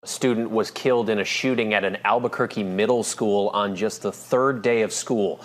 A student was killed in a shooting at an Albuquerque middle school on just the third day of school.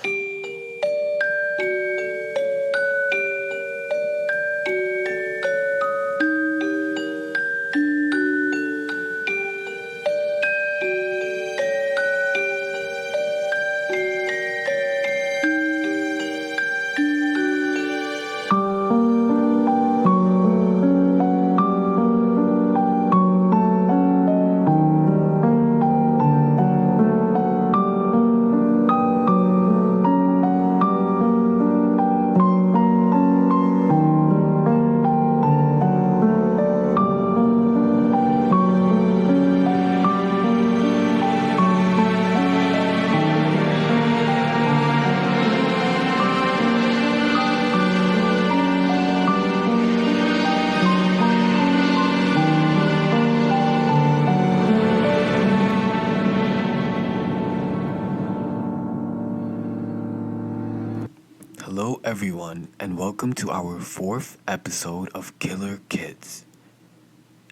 Hello, everyone, and welcome to our fourth episode of Killer Kids.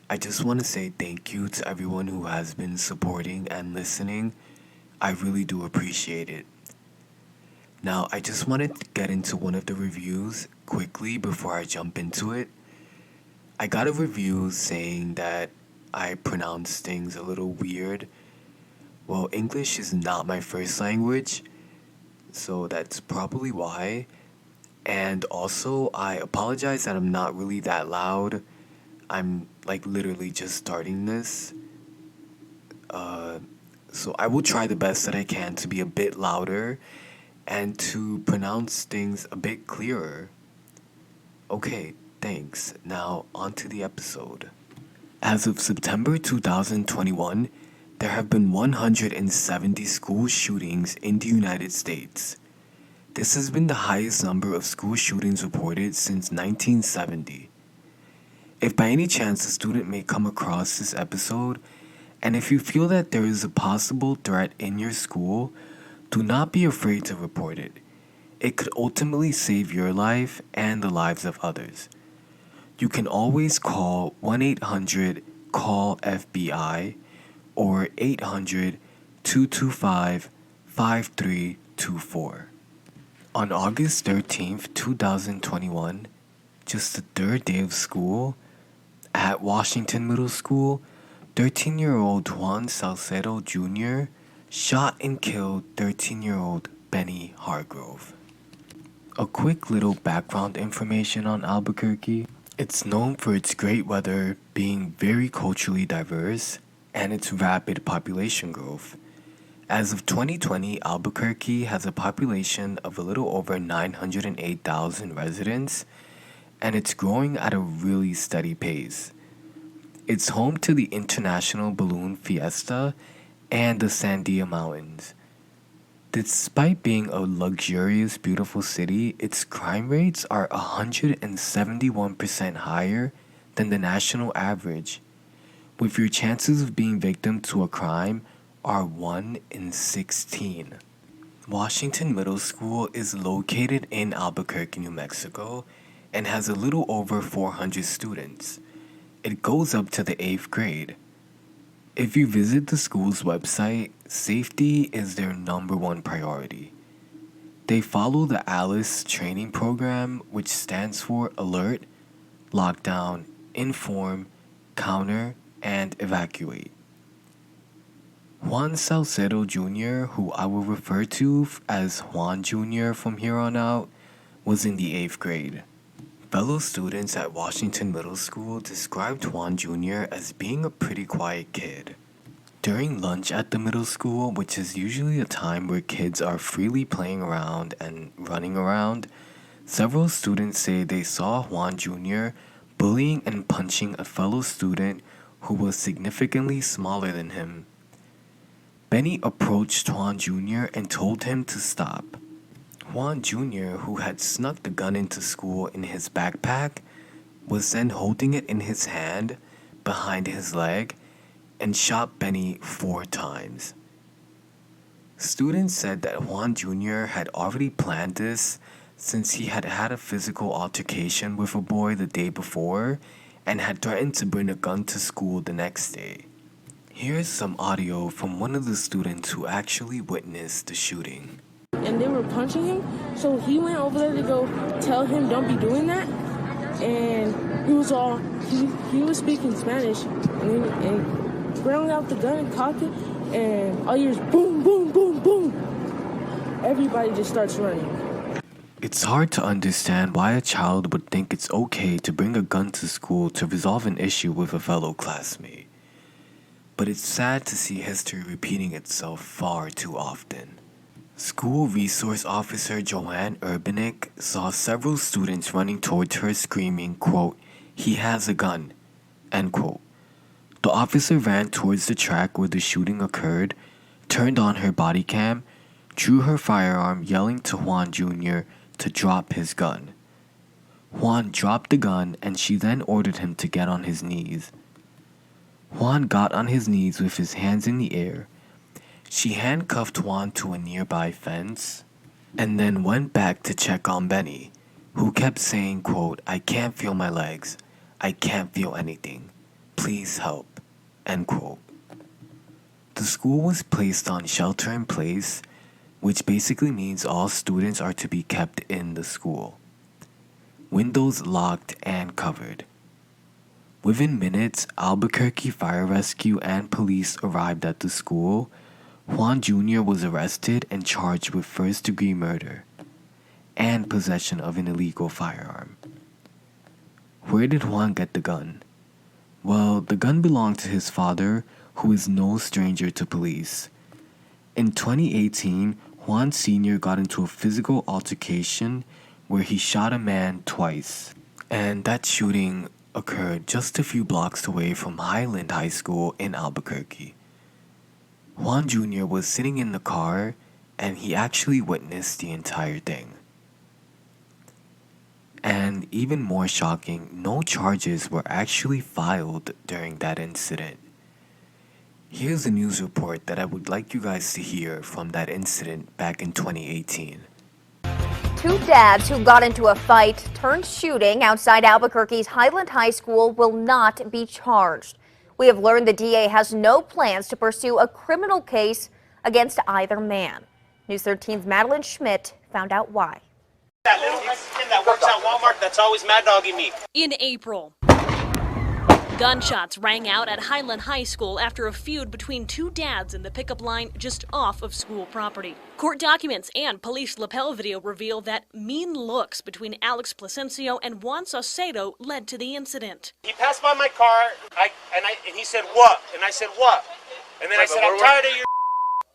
I just want to say thank you to everyone who has been supporting and listening. I really do appreciate it. Now, I just wanted to get into one of the reviews quickly before I jump into it. I got a review saying that I pronounce things a little weird. Well, English is not my first language, so that's probably why. And also, I apologize that I'm not really that loud. I'm like literally just starting this. So I will try the best that I can to be a bit louder and to pronounce things a bit clearer. Okay, thanks. Now, on to the episode. As of September 2021, there have been 170 school shootings in the United States. This has been the highest number of school shootings reported since 1970. If by any chance a student may come across this episode, and if you feel that there is a possible threat in your school, do not be afraid to report it. It could ultimately save your life and the lives of others. You can always call 1-800-CALL-FBI or 800-225-5324. On August 13th, 2021, just the third day of school, at Washington Middle School, 13-year-old Juan Saucedo Jr. shot and killed 13-year-old Bennie Hargrove. A quick little background information on Albuquerque. It's known for its great weather, being very culturally diverse, and its rapid population growth. As of 2020, Albuquerque has a population of a little over 908,000 residents, and it's growing at a really steady pace. It's home to the International Balloon Fiesta and the Sandia Mountains. Despite being a luxurious, beautiful city, its crime rates are 171% higher than the national average, with your chances of being victim to a crime are 1 in 16. Washington Middle School is located in Albuquerque, New Mexico, and has a little over 400 students. It goes up to the 8th grade. If you visit the school's website, safety is their number one priority. They follow the ALICE training program, which stands for Alert, Lockdown, Inform, Counter, and Evacuate. Juan Saucedo Jr., who I will refer to as Juan Jr. from here on out, was in the 8th grade. Fellow students at Washington Middle School described Juan Jr. as being a pretty quiet kid. During lunch at the middle school, which is usually a time where kids are freely playing around and running around, several students say they saw Juan Jr. bullying and punching a fellow student who was significantly smaller than him. Bennie approached Juan Jr. and told him to stop. Juan Jr., who had snuck the gun into school in his backpack, was then holding it in his hand behind his leg and shot Bennie 4 times. Students said that Juan Jr. had already planned this since he had had a physical altercation with a boy the day before and had threatened to bring a gun to school the next day. Here's some audio from one of the students who actually witnessed the shooting. And they were punching him, so he went over there to go tell him don't be doing that. And he was speaking Spanish, and ground out the gun and cocked it, and all you hear is boom, boom, boom, boom. Everybody just starts running. It's hard to understand why a child would think it's okay to bring a gun to school to resolve an issue with a fellow classmate. But it's sad to see history repeating itself far too often. School Resource Officer Joanne Urbanick saw several students running towards her screaming, quote, "He has a gun," end quote. The officer ran towards the track where the shooting occurred, turned on her body cam, drew her firearm, yelling to Juan Jr. to drop his gun. Juan dropped the gun and she then ordered him to get on his knees. Juan got on his knees with his hands in the air. She handcuffed Juan to a nearby fence and then went back to check on Benny, who kept saying, quote, "I can't feel my legs. I can't feel anything. Please help," end quote. The school was placed on shelter in place, which basically means all students are to be kept in the school. Windows locked and covered. Within minutes, Albuquerque Fire Rescue and police arrived at the school. Juan Jr. was arrested and charged with first-degree murder and possession of an illegal firearm. Where did Juan get the gun? Well, the gun belonged to his father, who is no stranger to police. In 2018, Juan Sr. got into a physical altercation where he shot a man twice, and that shooting occurred just a few blocks away from Highland High School in Albuquerque. Juan Jr. was sitting in the car, and he actually witnessed the entire thing. And even more shocking, no charges were actually filed during that incident. Here's a news report that I would like you guys to hear from that incident back in 2018. Two dads who got into a fight turned shooting outside Albuquerque's Highland High School will not be charged. We have learned the DA has no plans to pursue a criminal case against either man. News 13's Madeline Schmidt found out why. That little Mexican that works at Walmart that's always mad dogging me. In April, gunshots rang out at Highland High School after a feud between two dads in the pickup line just off of school property. Court documents and police lapel video reveal that mean looks between Alex Placencio and Juan Saucedo led to the incident. He passed by my car, and he said, "What?" And I said, "What?" And then I said, "I'm tired of your."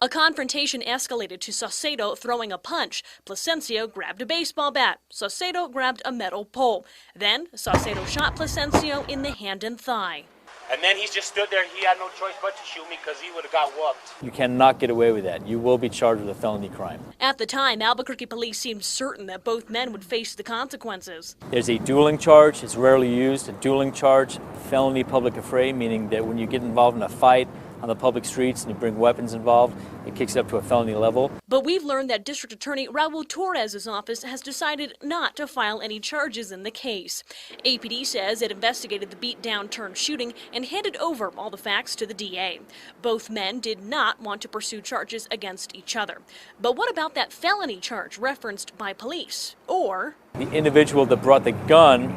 A confrontation escalated to Saucedo throwing a punch. Placencio grabbed a baseball bat. Saucedo grabbed a metal pole. Then Saucedo shot Placencio in the hand and thigh. And then he just stood there and he had no choice but to shoot me because he would have got whooped. You cannot get away with that. You will be charged with a felony crime. At the time, Albuquerque police seemed certain that both men would face the consequences. There's a dueling charge. It's rarely used. A dueling charge, felony public affray, meaning that when you get involved in a fight on the public streets and you bring weapons involved, it kicks it up to a felony level. But we've learned that District Attorney Raul Torres's office has decided not to file any charges in the case. APD says it investigated the beat-down turned shooting and handed over all the facts to the DA. Both men did not want to pursue charges against each other. But what about that felony charge referenced by police? Or The individual that brought the gun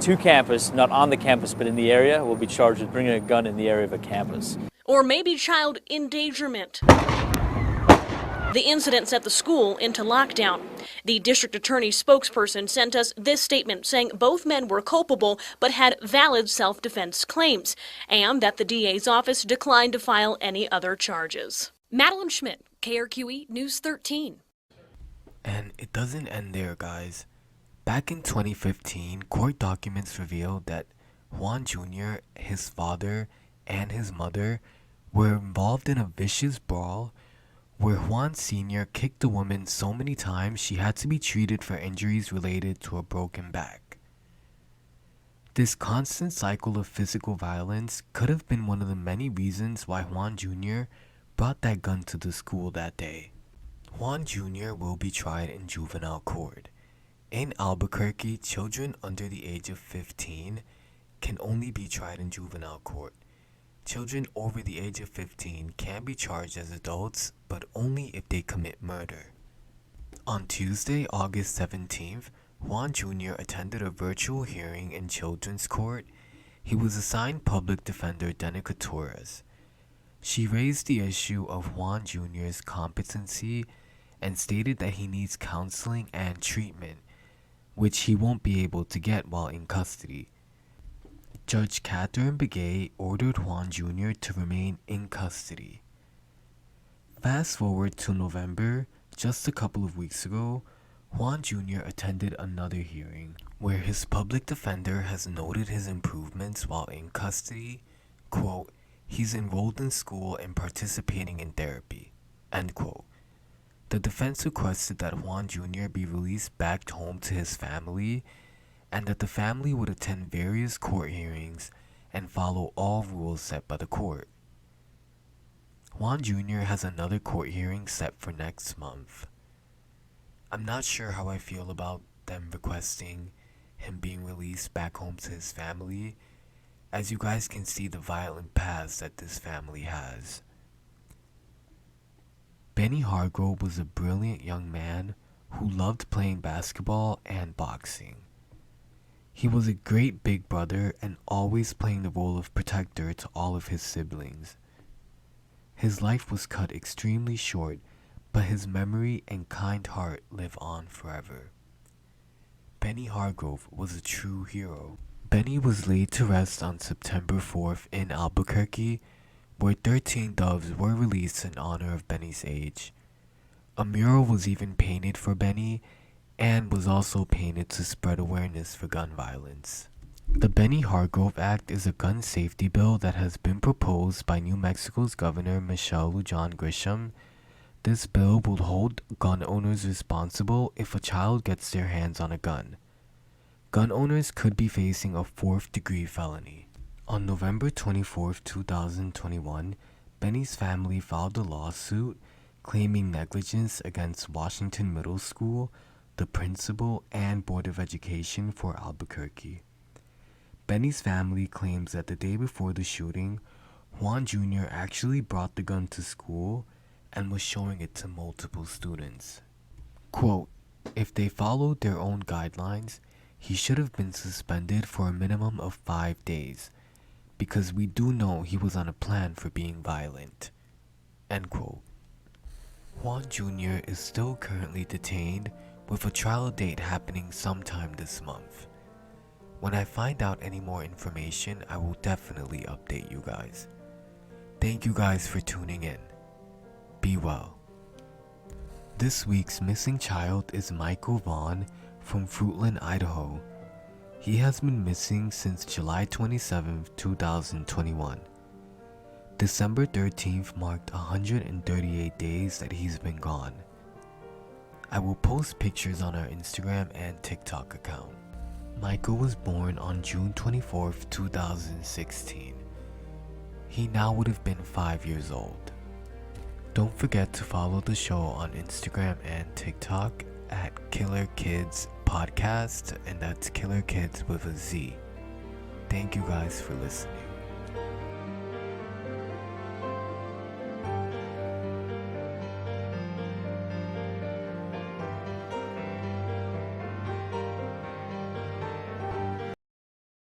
to campus, not on the campus but in the area, will be charged with bringing a gun in the area of a campus. Or maybe child endangerment. The incident set the school into lockdown. The district attorney's spokesperson sent us this statement saying both men were culpable but had valid self-defense claims, and that the DA's office declined to file any other charges. Madeline Schmidt, KRQE News 13. And it doesn't end there, guys. Back in 2015, court documents revealed that Juan Jr., his father, and his mother were involved in a vicious brawl where Juan Sr. kicked the woman so many times she had to be treated for injuries related to a broken back. This constant cycle of physical violence could have been one of the many reasons why Juan Jr. brought that gun to the school that day. Juan Jr. will be tried in juvenile court. In Albuquerque, children under the age of 15 can only be tried in juvenile court. Children over the age of 15 can be charged as adults, but only if they commit murder. On Tuesday, August 17th, Juan Jr. attended a virtual hearing in children's court. He was assigned public defender Denica Torres. She raised the issue of Juan Jr.'s competency and stated that he needs counseling and treatment, which he won't be able to get while in custody. Judge Catherine Begay ordered Juan Jr. to remain in custody. Fast forward to November, just a couple of weeks ago, Juan Jr. attended another hearing where his public defender has noted his improvements while in custody. Quote, "He's enrolled in school and participating in therapy." End quote. The defense requested that Juan Jr. be released back home to his family and that the family would attend various court hearings and follow all rules set by the court. Juan Jr. has another court hearing set for next month. I'm not sure how I feel about them requesting him being released back home to his family, as you guys can see the violent past that this family has. Bennie Hargrove was a brilliant young man who loved playing basketball and boxing. He was a great big brother and always playing the role of protector to all of his siblings. His life was cut extremely short, but his memory and kind heart live on forever. Bennie Hargrove was a true hero. Bennie was laid to rest on September 4th in Albuquerque, where 13 doves were released in honor of Bennie's age. A mural was even painted for Bennie and was also painted to spread awareness for gun violence. The Bennie Hargrove Act is a gun safety bill that has been proposed by New Mexico's Governor Michelle Lujan Grisham. This bill will hold gun owners responsible if a child gets their hands on a gun. Gun owners could be facing a 4th-degree felony. On November 24, 2021, Bennie's family filed a lawsuit claiming negligence against Washington Middle School, the principal, and Board of Education for Albuquerque. Bennie's family claims that the day before the shooting, Juan Jr. actually brought the gun to school and was showing it to multiple students. Quote, "If they followed their own guidelines, he should have been suspended for a minimum of 5 days, because we do know he was on a plan for being violent." End quote. Juan Jr. is still currently detained, with a trial date happening sometime this month. When I find out any more information, I will definitely update you guys. Thank you guys for tuning in. Be well. This week's missing child is Michael Vaughn from Fruitland, Idaho. He has been missing since July 27, 2021. December 13th marked 138 days that he's been gone. I will post pictures on our Instagram and TikTok account. Michael was born on June 24th, 2016. He now would have been 5 years old. Don't forget to follow the show on Instagram and TikTok at Killer Kids Podcast, and that's Killer Kids with a Z. Thank you guys for listening.